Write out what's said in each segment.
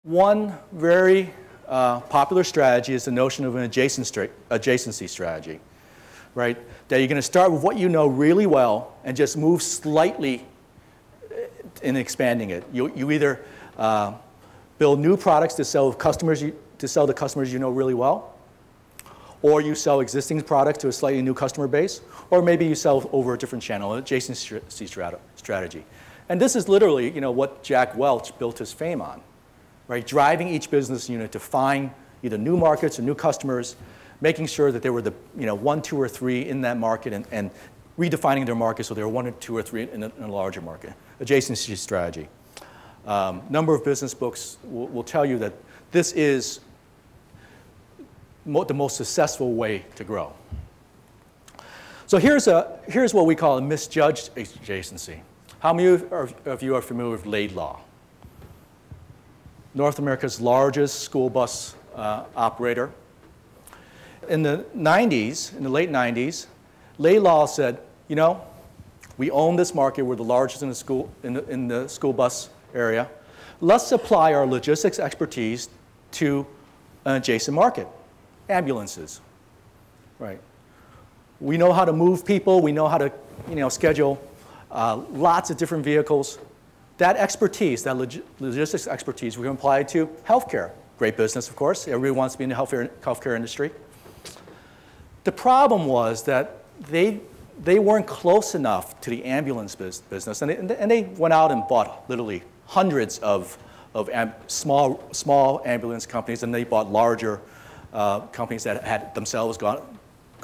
One very popular strategy is the notion of an adjacency strategy, right? That you're going to start with what you know really well and just move slightly in expanding it. You either build new products to sell to the customers you know really well, or you sell existing products to a slightly new customer base, or maybe you sell over a different channel, an adjacency strategy. And this is literally, what Jack Welch built his fame on, right? Driving each business unit to find either new markets or new customers, making sure that they were the 1, 2, or 3 in that market, and redefining their market so they were 1 or 2 or 3 in a larger market. Adjacency strategy. Number of business books will tell you that this is the most successful way to grow. So here's what we call a misjudged adjacency. How many of you are familiar with Laidlaw? North America's largest school bus operator. In the late 90s, Laidlaw said, we own this market. We're the largest in the school bus area. Let's apply our logistics expertise to an adjacent market, ambulances, right? We know how to move people. We know how to, schedule lots of different vehicles. That expertise, that logistics expertise, we can apply it to healthcare. Great business, of course. Everybody wants to be in the healthcare industry. The problem was that they weren't close enough to the ambulance business, and they went out and bought literally hundreds of small ambulance companies, and they bought larger companies that had themselves gone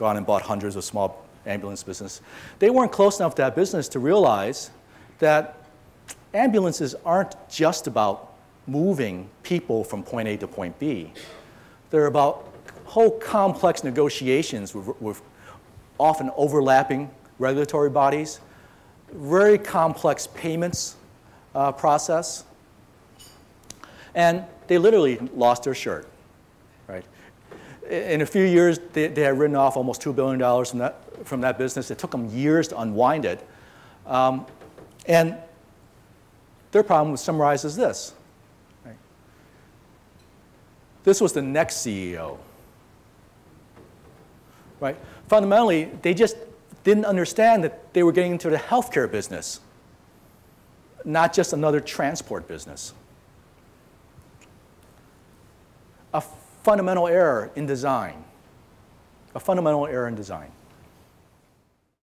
and bought hundreds of small ambulance business. They weren't close enough to that business to realize that ambulances aren't just about moving people from point A to point B. They're about whole complex negotiations with often overlapping regulatory bodies, very complex payments process, and they literally lost their shirt, right? In a few years, they had written off almost $2 billion from that business. It took them years to unwind it. And their problem was summarized as this. Right? This was the next CEO. Right? Fundamentally, they just didn't understand that they were getting into the healthcare business, not just another transport business. A fundamental error in design. A fundamental error in design.